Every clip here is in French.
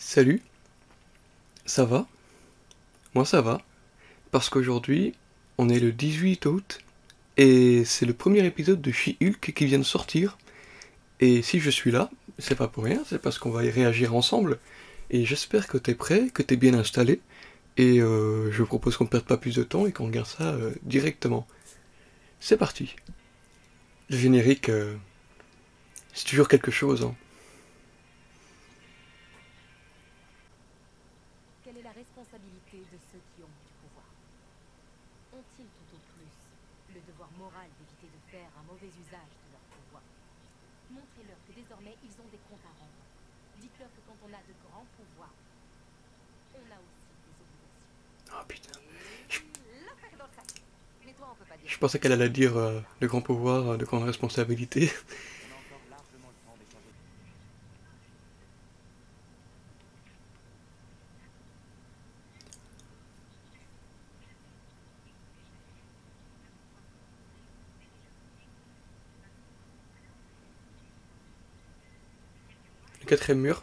Salut, ça va? Moi ça va, parce qu'aujourd'hui, on est le 18 août, et c'est le premier épisode de She-Hulk qui vient de sortir, et si je suis là, c'est pas pour rien, c'est parce qu'on va y réagir ensemble, et j'espère que t'es prêt, que t'es bien installé, et je propose qu'on perde pas plus de temps et qu'on regarde ça directement. C'est parti. Le générique, c'est toujours quelque chose, hein. Quelle est la responsabilité de ceux qui ont du pouvoir? Ont-ils tout au plus le devoir moral d'éviter de faire un mauvais usage de leur pouvoir? Montrez-leur que désormais ils ont des comptes à rendre. Dites-leur que quand on a de grands pouvoirs, on a aussi des obligations. Oh putain. Et l'affaire dans le sac. Mais toi, on peut pas dire Je ça. pensais qu'elle allait dire de grands pouvoirs, de grandes responsabilités. On a encore largement le temps d'échanger. Le quatrième mur.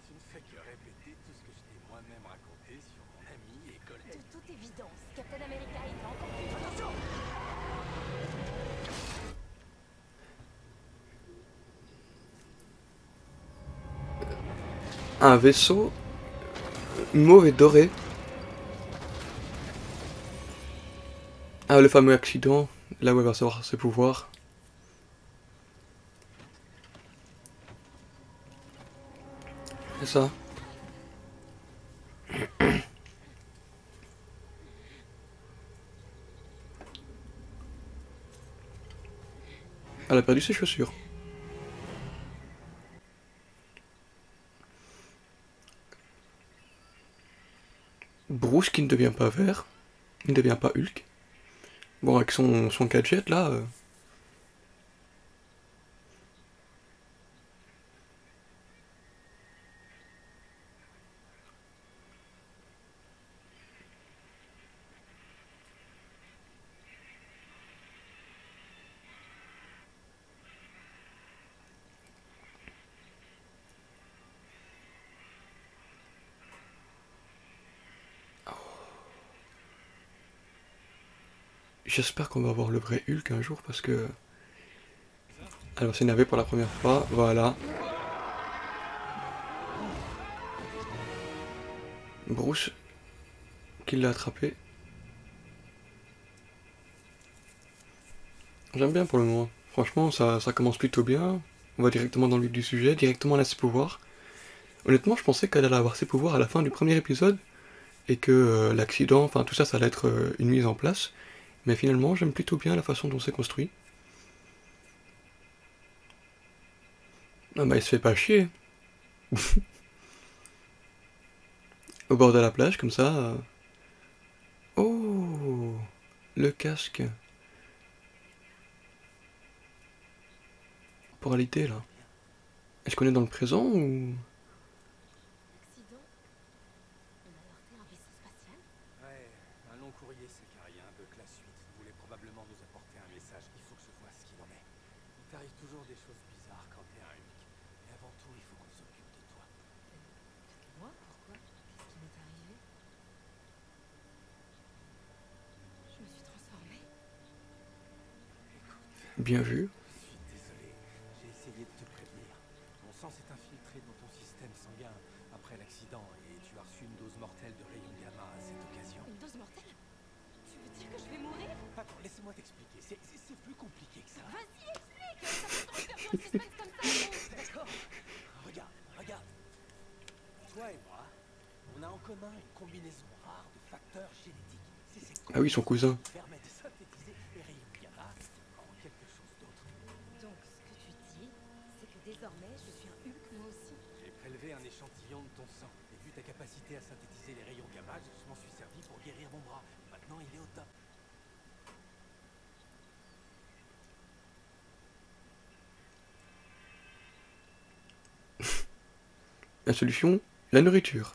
Tu ne fais que répéter tout ce que je t'ai moi-même raconté sur mon ami et De collègue. toute évidence, Captain America est encore plus... Attention! Un vaisseau mauve et doré. Ah, le fameux accident, là où elle va savoir ses pouvoirs. C'est ça. Elle a perdu ses chaussures. Bruce qui ne devient pas vert, il ne devient pas Hulk. Bon, avec son gadget là. J'espère qu'on va voir le vrai Hulk un jour parce que. Elle va s'énerver pour la première fois, voilà. Bruce qui l'a attrapé. J'aime bien pour le moment. Franchement, ça commence plutôt bien. On va directement dans le vif du sujet, directement à ses pouvoirs. Honnêtement, je pensais qu'elle allait avoir ses pouvoirs à la fin du premier épisode et que l'accident, enfin tout ça, ça allait être une mise en place. Mais finalement, j'aime plutôt bien la façon dont c'est construit. Ah bah il se fait pas chier. Au bord de la plage, comme ça. Oh, le casque. Temporalité là. Est-ce qu'on est dans le présent ou... Accident? On a heurté un vaisseau spatial? Ouais, un long courrier, Sakarien, de classe 8. Voulait probablement nous apporter un message. Il faut que je vois ce qu'il en est. Il t'arrive toujours des choses bizarres quand t'es un Hulk. Mais avant tout, il faut qu'on s'occupe de toi. Moi? Pourquoi? Qu'est-ce qui m'est arrivé? Je me suis transformée. Écoute, Bien vu. je suis désolé. J'ai essayé de te prévenir. Mon sang s'est infiltré dans ton système sanguin après l'accident et tu as reçu une dose mortelle de rayons gamma à cette occasion. Une dose mortelle? Tu veux dire que je vais mourir? Attends, laisse-moi t'expliquer. C'est plus compliqué que ça. Vas-y, explique! Ça fait trop de faire durer le suspense comme ça, non? D'accord. Regarde, regarde. Toi et moi, on a en commun une combinaison rare de facteurs génétiques. C'est cette Ah oui, son combinaison cousin. qui permet de synthétiser les rayons gamma en quelque chose d'autre. Donc, ce que tu dis, c'est que désormais, je suis un Hulk, moi aussi. J'ai prélevé un échantillon de ton sang. Et vu ta capacité à synthétiser les rayons gamma, je m'en suis servi pour guérir mon bras. Maintenant, il est au top. La solution, la nourriture.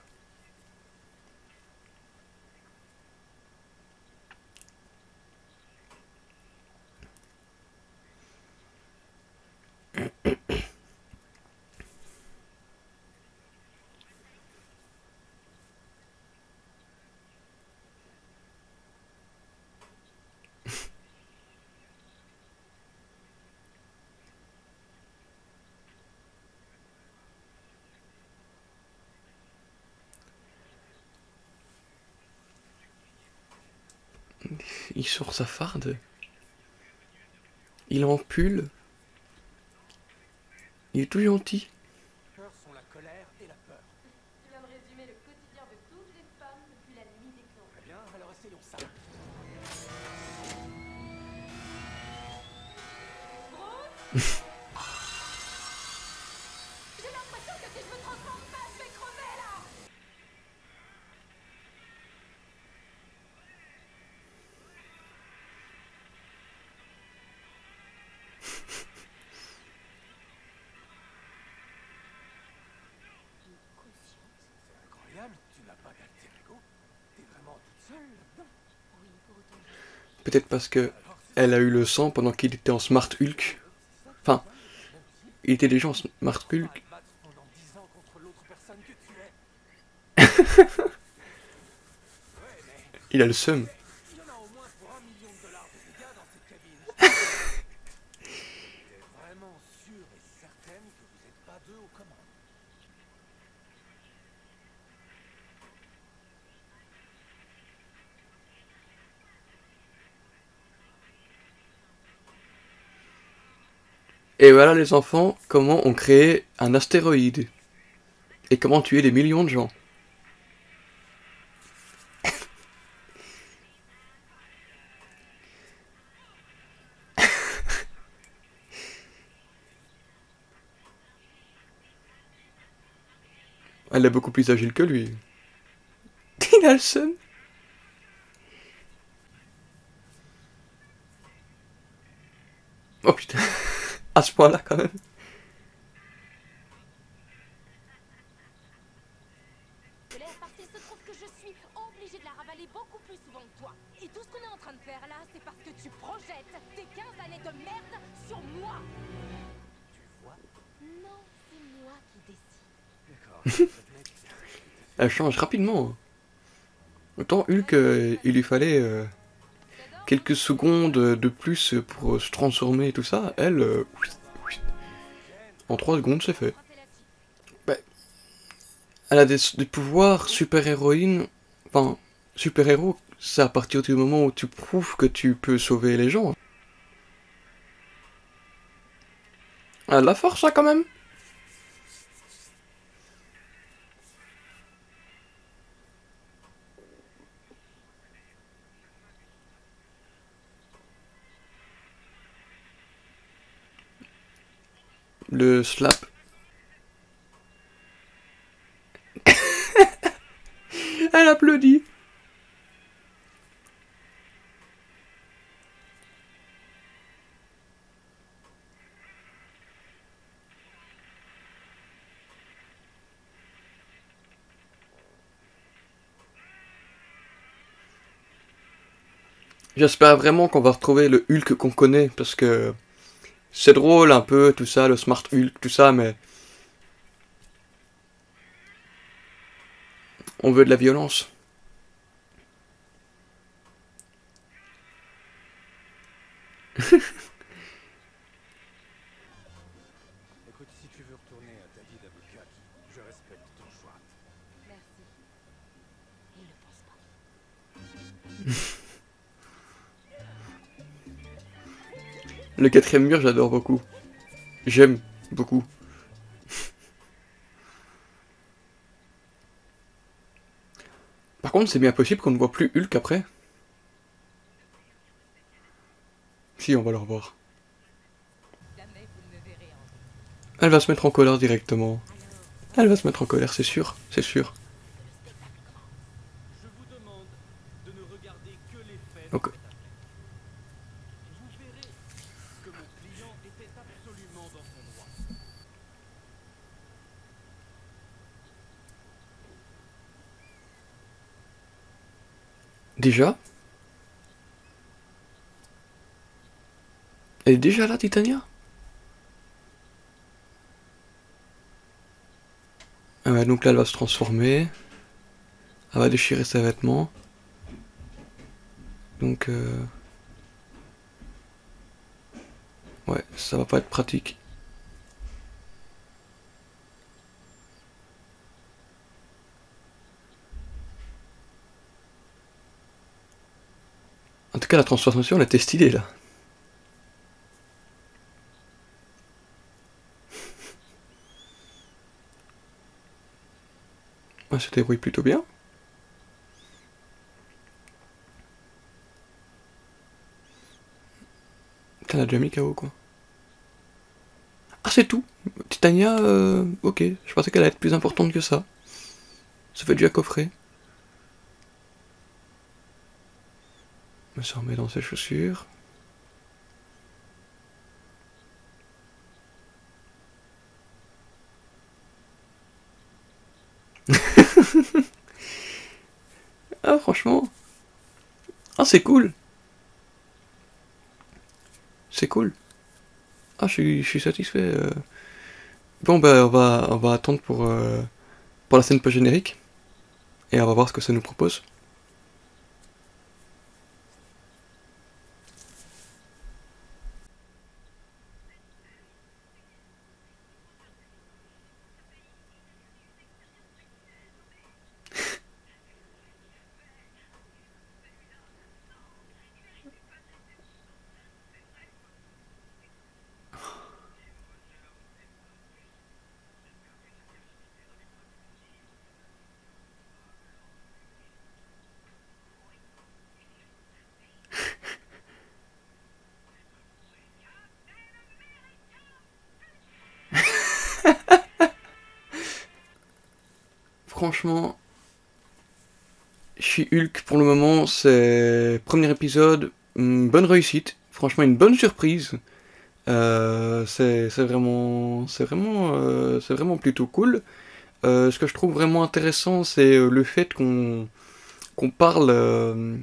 Il sort sa farde. Il est en pull. Il est tout gentil. Les peurs sont la colère et la peur. Tu viens de résumer le quotidien de toutes les femmes depuis la nuit des temps. Très bien, alors essayons ça. J'ai l'impression que si je me transforme pas, je vais crever là. C'est incroyable, tu n'as pas d'alter ego. T'es vraiment toute seule là-dedans. Oui, pour autant. Peut-être parce que elle a eu le sang pendant qu'il était en Smart Hulk. Enfin, il était déjà en Smart Hulk. Battre pendant 10 ans contre l'autre personne que tu es. Ouais, mais Il a le seum. il y en a au moins pour $1 million de dégâts dans cette cabine. T'es vraiment sûre et certaine que vous n'êtes pas deux aux commandes. Et voilà les enfants, comment on crée un astéroïde. Et comment tuer des millions de gens. Elle est beaucoup plus agile que lui. Il a le seum. Oh putain. À ce point-là quand même. De l'air parce qu'il se trouve que je suis obligée de la ravaler beaucoup plus souvent que toi. Et tout ce qu'on est en train de faire là, c'est parce que tu projettes tes 15 années de merde sur moi. Tu vois? Non, c'est moi qui décide. D'accord, je t'admets que c'est Elle change rapidement. Autant Hulk, il lui fallait quelques secondes de plus pour se transformer et tout ça. Elle, en 3 secondes, c'est fait. Elle a des pouvoirs super-héroïnes. Enfin, super-héros, c'est à partir du moment où tu prouves que tu peux sauver les gens. Elle a de la force, ça, quand même. Le slap. Elle applaudit. J'espère vraiment qu'on va retrouver le Hulk qu'on connaît, parce que c'est drôle un peu, tout ça, le Smart Hulk, tout ça, mais on veut de la violence. Écoute, si tu veux retourner à ta vie d'avocat, je respecte ton choix. Merci. Il ne pense pas. Le 4ème mur, j'adore beaucoup. J'aime beaucoup. Par contre, c'est bien possible qu'on ne voit plus Hulk après. Si, on va le revoir. Jamais vous ne me verrez en vie. Elle va se mettre en colère directement. Alors, Elle va se mettre en colère, c'est sûr, c'est sûr. que le spectacle commence. Je vous demande de ne regarder que les faits Ok. de cette affaire. Vous verrez que mon client était absolument dans son droit. Déjà? Elle est déjà là, Titania? Ah ouais, donc là, elle va se transformer. Elle va déchirer ses vêtements. Donc, ouais, ça va pas être pratique. cas, la transformation, elle était stylée, là. Elle se débrouille plutôt bien. Elle a déjà mis KO, quoi. Ah, c'est tout. Titania, ok. Je pensais qu'elle allait être plus importante que ça. Ça fait déjà coffrer. Elle se remet dans ses chaussures. Ah, franchement. Ah, c'est cool. C'est cool. Ah, je suis satisfait. Bon, bah, on va attendre pour la scène post-générique. Et on va voir ce que ça nous propose. Franchement, She-Hulk pour le moment, c'est premier épisode, bonne réussite, franchement une bonne surprise. C'est vraiment plutôt cool. Ce que je trouve vraiment intéressant, c'est le fait qu'on parle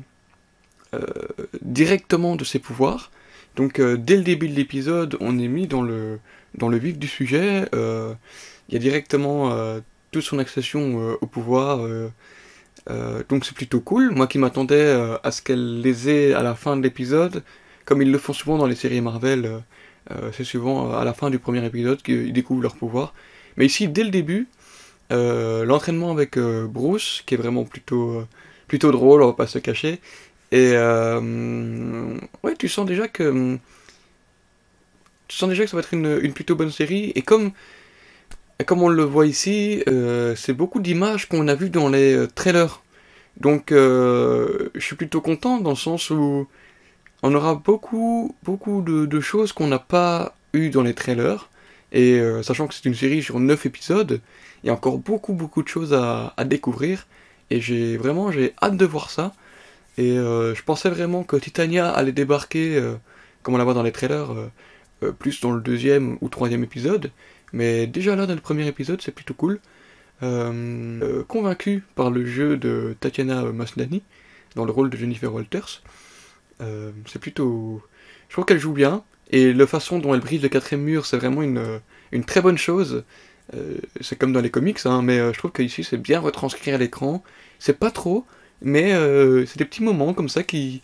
directement de ses pouvoirs. Donc dès le début de l'épisode, on est mis dans le vif du sujet. Il y a directement toute son accession au pouvoir. Donc c'est plutôt cool. Moi qui m'attendais à ce qu'elle les ait à la fin de l'épisode, comme ils le font souvent dans les séries Marvel, c'est souvent à la fin du premier épisode qu'ils découvrent leur pouvoir. Mais ici, dès le début, l'entraînement avec Bruce, qui est vraiment plutôt drôle, on va pas se cacher. Et ouais, tu sens déjà que ça va être une plutôt bonne série. Et comme on le voit ici, c'est beaucoup d'images qu'on a vues dans les trailers. Donc je suis plutôt content dans le sens où on aura beaucoup de choses qu'on n'a pas eues dans les trailers. Et sachant que c'est une série sur 9 épisodes, il y a encore beaucoup de choses à découvrir. Et j'ai hâte de voir ça. Et je pensais vraiment que Titania allait débarquer, comme on la voit dans les trailers, plus dans le deuxième ou troisième épisode. Mais déjà là, dans le premier épisode, c'est plutôt cool. Convaincu par le jeu de Tatiana Maslany, dans le rôle de Jennifer Walters. C'est plutôt... Je trouve qu'elle joue bien. Et la façon dont elle brise le quatrième mur, c'est vraiment une très bonne chose. C'est comme dans les comics, hein, mais je trouve qu'ici, c'est bien retranscrit à l'écran. C'est pas trop, mais c'est des petits moments comme ça qui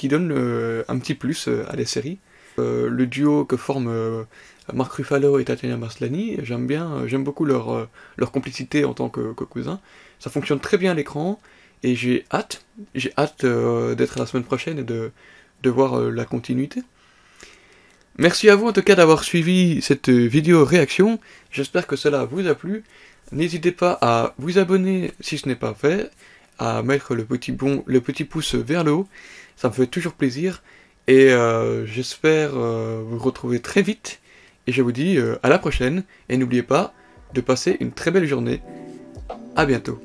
donnent un petit plus à la série. Le duo que forment Mark Ruffalo et Tatiana Maslany, j'aime beaucoup leur complicité en tant que cousins. Ça fonctionne très bien à l'écran, et j'ai hâte d'être la semaine prochaine et de voir la continuité. Merci à vous en tout cas d'avoir suivi cette vidéo réaction, j'espère que cela vous a plu. N'hésitez pas à vous abonner si ce n'est pas fait, à mettre le petit pouce vers le haut, ça me fait toujours plaisir, et j'espère vous retrouver très vite, et je vous dis à la prochaine, et n'oubliez pas de passer une très belle journée, à bientôt.